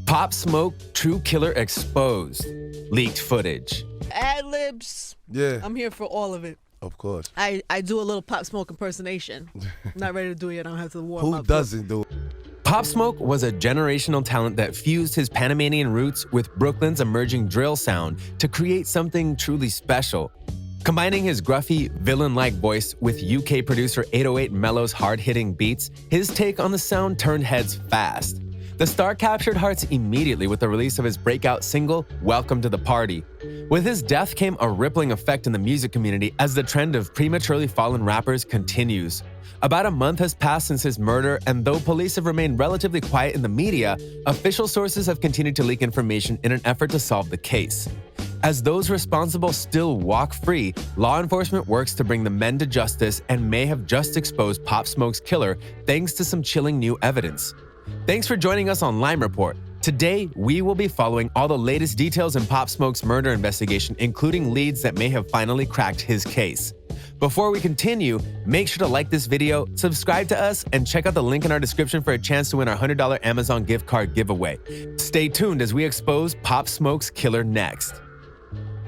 Pop Smoke, true killer exposed. Leaked footage. Ad-libs. Yeah. I'm here for all of it. Of course. I do a little Pop Smoke impersonation. Not ready to do it yet. I don't have to warm up. Who doesn't do it? Pop Smoke was a generational talent that fused his Panamanian roots with Brooklyn's emerging drill sound to create something truly special. Combining his gruffy, villain-like voice with UK producer 808 Mello's hard-hitting beats, his take on the sound turned heads fast. The star captured hearts immediately with the release of his breakout single, Welcome to the Party. With his death came a rippling effect in the music community as the trend of prematurely fallen rappers continues. About a month has passed since his murder, and though police have remained relatively quiet in the media, official sources have continued to leak information in an effort to solve the case. As those responsible still walk free, law enforcement works to bring the men to justice and may have just exposed Pop Smoke's killer thanks to some chilling new evidence. Thanks for joining us on Lime Report. Today, we will be following all the latest details in Pop Smoke's murder investigation, including leads that may have finally cracked his case. Before we continue, make sure to like this video, subscribe to us, and check out the link in our description for a chance to win our $100 Amazon gift card giveaway. Stay tuned as we expose Pop Smoke's killer next.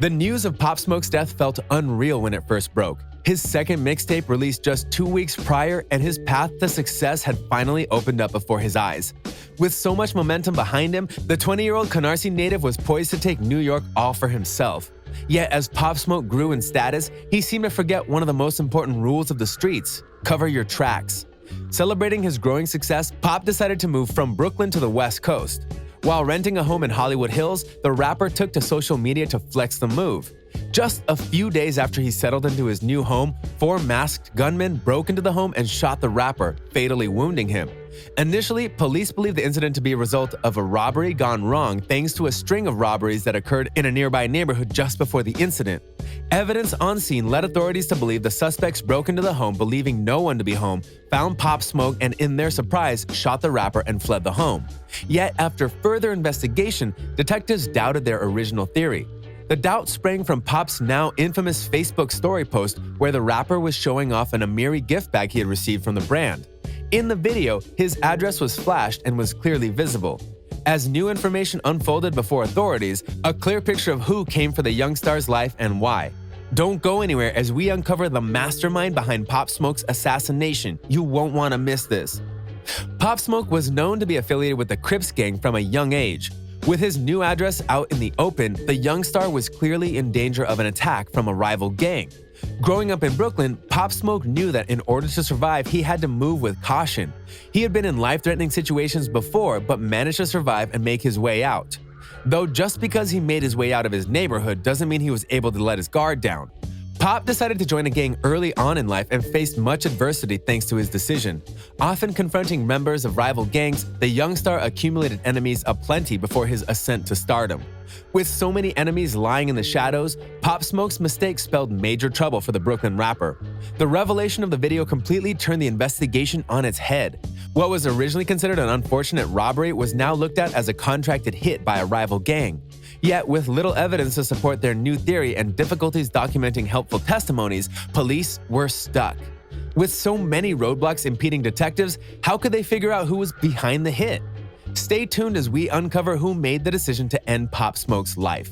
The news of Pop Smoke's death felt unreal when it first broke. His second mixtape released just 2 weeks prior, and his path to success had finally opened up before his eyes. With so much momentum behind him, the 20-year-old Canarsie native was poised to take New York all for himself. Yet as Pop Smoke grew in status, he seemed to forget one of the most important rules of the streets: cover your tracks. Celebrating his growing success, Pop decided to move from Brooklyn to the West Coast. While renting a home in Hollywood Hills, the rapper took to social media to flex the move. Just a few days after he settled into his new home, 4 masked gunmen broke into the home and shot the rapper, fatally wounding him. Initially, police believed the incident to be a result of a robbery gone wrong thanks to a string of robberies that occurred in a nearby neighborhood just before the incident. Evidence on scene led authorities to believe the suspects broke into the home believing no one to be home, found Pop Smoke, and in their surprise, shot the rapper and fled the home. Yet, after further investigation, detectives doubted their original theory. The doubt sprang from Pop's now infamous Facebook story post where the rapper was showing off an Amiri gift bag he had received from the brand. In the video, his address was flashed and was clearly visible. As new information unfolded before authorities, a clear picture of who came for the young star's life and why. Don't go anywhere as we uncover the mastermind behind Pop Smoke's assassination. You won't want to miss this. Pop Smoke was known to be affiliated with the Crips gang from a young age. With his new address out in the open, the young star was clearly in danger of an attack from a rival gang. Growing up in Brooklyn, Pop Smoke knew that in order to survive, he had to move with caution. He had been in life-threatening situations before, but managed to survive and make his way out. Though just because he made his way out of his neighborhood doesn't mean he was able to let his guard down. Pop decided to join a gang early on in life and faced much adversity thanks to his decision. Often confronting members of rival gangs, the young star accumulated enemies aplenty before his ascent to stardom. With so many enemies lying in the shadows, Pop Smoke's mistake spelled major trouble for the Brooklyn rapper. The revelation of the video completely turned the investigation on its head. What was originally considered an unfortunate robbery was now looked at as a contracted hit by a rival gang. Yet, with little evidence to support their new theory and difficulties documenting helpful testimonies, police were stuck. With so many roadblocks impeding detectives, how could they figure out who was behind the hit? Stay tuned as we uncover who made the decision to end Pop Smoke's life.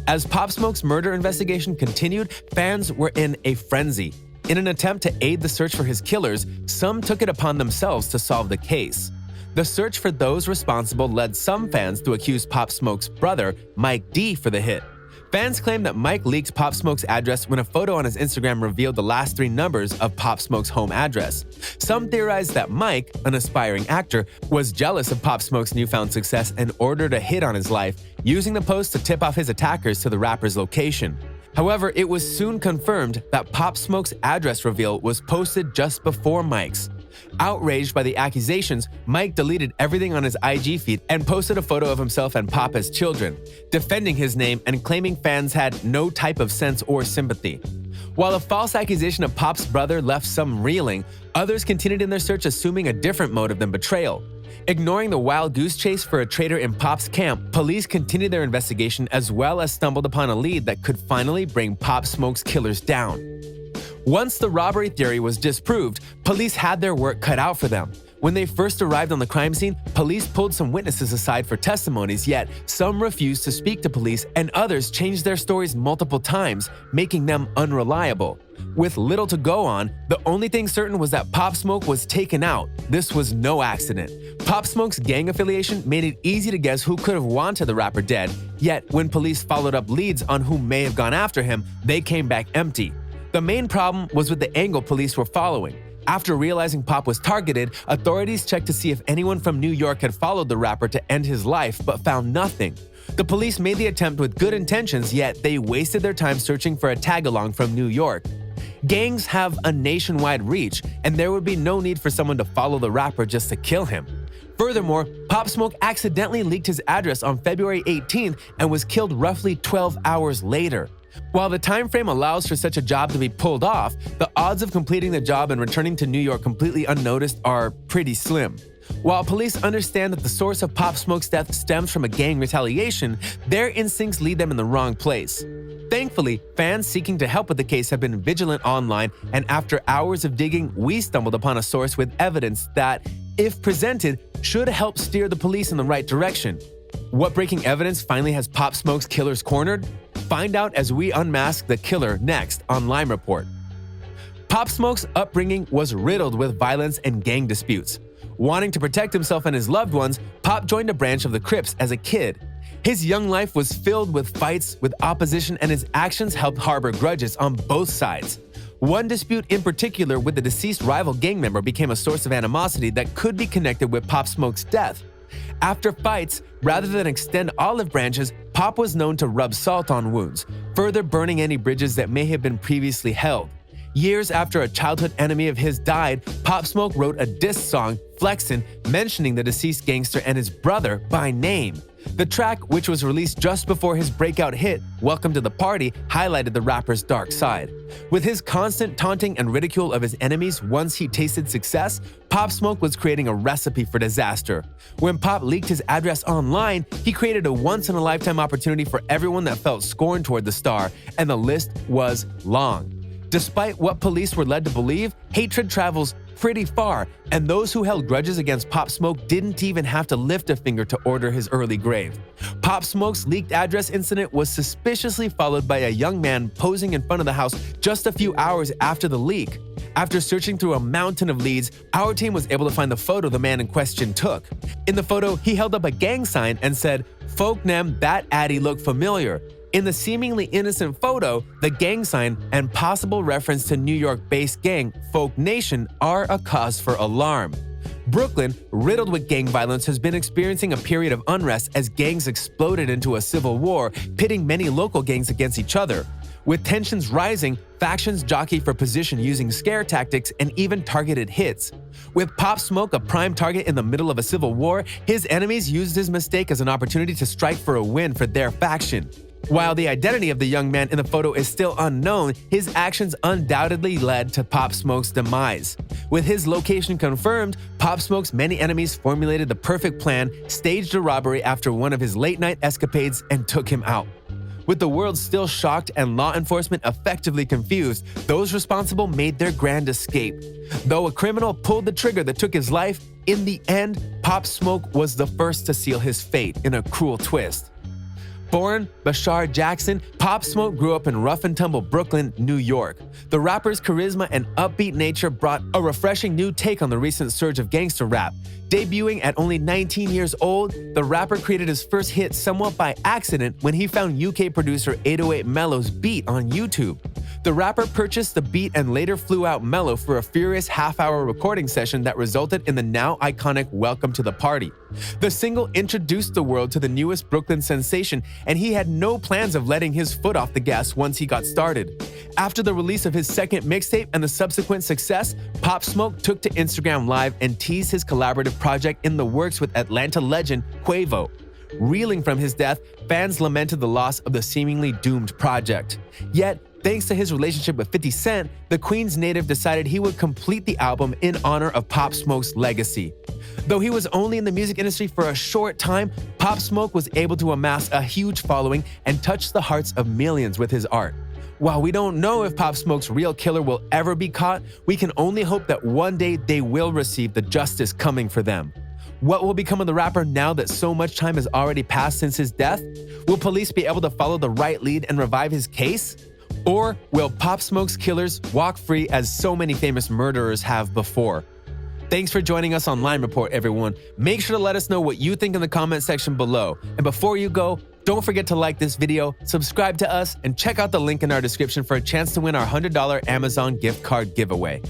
As Pop Smoke's murder investigation continued, fans were in a frenzy. In an attempt to aid the search for his killers, some took it upon themselves to solve the case. The search for those responsible led some fans to accuse Pop Smoke's brother, Mike D, for the hit. Fans claim that Mike leaked Pop Smoke's address when a photo on his Instagram revealed the last 3 numbers of Pop Smoke's home address. Some theorized that Mike, an aspiring actor, was jealous of Pop Smoke's newfound success and ordered a hit on his life, using the post to tip off his attackers to the rapper's location. However, it was soon confirmed that Pop Smoke's address reveal was posted just before Mike's. Outraged by the accusations, Mike deleted everything on his IG feed and posted a photo of himself and Pop as children, defending his name and claiming fans had no type of sense or sympathy. While a false accusation of Pop's brother left some reeling, others continued in their search assuming a different motive than betrayal. Ignoring the wild goose chase for a traitor in Pop's camp, police continued their investigation as well as stumbled upon a lead that could finally bring Pop Smoke's killers down. Once the robbery theory was disproved, police had their work cut out for them. When they first arrived on the crime scene, police pulled some witnesses aside for testimonies, yet some refused to speak to police and others changed their stories multiple times, making them unreliable. With little to go on, the only thing certain was that Pop Smoke was taken out. This was no accident. Pop Smoke's gang affiliation made it easy to guess who could have wanted the rapper dead, yet when police followed up leads on who may have gone after him, they came back empty. The main problem was with the angle police were following. After realizing Pop was targeted, authorities checked to see if anyone from New York had followed the rapper to end his life, but found nothing. The police made the attempt with good intentions, yet they wasted their time searching for a tag-along from New York. Gangs have a nationwide reach, and there would be no need for someone to follow the rapper just to kill him. Furthermore, Pop Smoke accidentally leaked his address on February 18th and was killed roughly 12 hours later. While the time frame allows for such a job to be pulled off, the odds of completing the job and returning to New York completely unnoticed are pretty slim. While police understand that the source of Pop Smoke's death stems from a gang retaliation, their instincts lead them in the wrong place. Thankfully, fans seeking to help with the case have been vigilant online, and after hours of digging, we stumbled upon a source with evidence that, if presented, should help steer the police in the right direction. What breaking evidence finally has Pop Smoke's killers cornered? Find out as we unmask the killer next on Lime Report. Pop Smoke's upbringing was riddled with violence and gang disputes. Wanting to protect himself and his loved ones, Pop joined a branch of the Crips as a kid. His young life was filled with fights, with opposition, and his actions helped harbor grudges on both sides. One dispute in particular with the deceased rival gang member became a source of animosity that could be connected with Pop Smoke's death. After fights, rather than extend olive branches, Pop was known to rub salt on wounds, further burning any bridges that may have been previously held. Years after a childhood enemy of his died, Pop Smoke wrote a diss song, Flexin', mentioning the deceased gangster and his brother by name. The track, which was released just before his breakout hit, Welcome to the Party, highlighted the rapper's dark side. With his constant taunting and ridicule of his enemies once he tasted success, Pop Smoke was creating a recipe for disaster. When Pop leaked his address online, he created a once-in-a-lifetime opportunity for everyone that felt scorn toward the star, and the list was long. Despite what police were led to believe, hatred travels pretty far, and those who held grudges against Pop Smoke didn't even have to lift a finger to order his early grave. Pop Smoke's leaked address incident was suspiciously followed by a young man posing in front of the house just a few hours after the leak. After searching through a mountain of leads, our team was able to find the photo the man in question took. In the photo, he held up a gang sign and said, "Folk nem, that addy look familiar." In the seemingly innocent photo, the gang sign and possible reference to New York-based gang Folk Nation are a cause for alarm. Brooklyn, riddled with gang violence, has been experiencing a period of unrest as gangs exploded into a civil war, pitting many local gangs against each other. With tensions rising, factions jockey for position using scare tactics and even targeted hits. With Pop Smoke a prime target in the middle of a civil war, his enemies used his mistake as an opportunity to strike for a win for their faction. While the identity of the young man in the photo is still unknown, his actions undoubtedly led to Pop Smoke's demise. With his location confirmed, Pop Smoke's many enemies formulated the perfect plan, staged a robbery after one of his late-night escapades, and took him out. With the world still shocked and law enforcement effectively confused, those responsible made their grand escape. Though a criminal pulled the trigger that took his life, in the end, Pop Smoke was the first to seal his fate in a cruel twist. Born Bashar Jackson, Pop Smoke grew up in rough-and-tumble Brooklyn, New York. The rapper's charisma and upbeat nature brought a refreshing new take on the recent surge of gangster rap. Debuting at only 19 years old, the rapper created his first hit somewhat by accident when he found UK producer 808 Mello's beat on YouTube. The rapper purchased the beat and later flew out Mello for a furious half-hour recording session that resulted in the now iconic Welcome to the Party. The single introduced the world to the newest Brooklyn sensation, and he had no plans of letting his foot off the gas once he got started. After the release of his second mixtape and the subsequent success, Pop Smoke took to Instagram Live and teased his collaborative project in the works with Atlanta legend Quavo. Reeling from his death, fans lamented the loss of the seemingly doomed project. Yet, thanks to his relationship with 50 Cent, the Queens native decided he would complete the album in honor of Pop Smoke's legacy. Though he was only in the music industry for a short time, Pop Smoke was able to amass a huge following and touch the hearts of millions with his art. While we don't know if Pop Smoke's real killer will ever be caught, we can only hope that one day they will receive the justice coming for them. What will become of the rapper now that so much time has already passed since his death? Will police be able to follow the right lead and revive his case? Or will Pop Smoke's killers walk free as so many famous murderers have before? Thanks for joining us on Line Report, everyone. Make sure to let us know what you think in the comment section below. And before you go, don't forget to like this video, subscribe to us, and check out the link in our description for a chance to win our $100 Amazon gift card giveaway.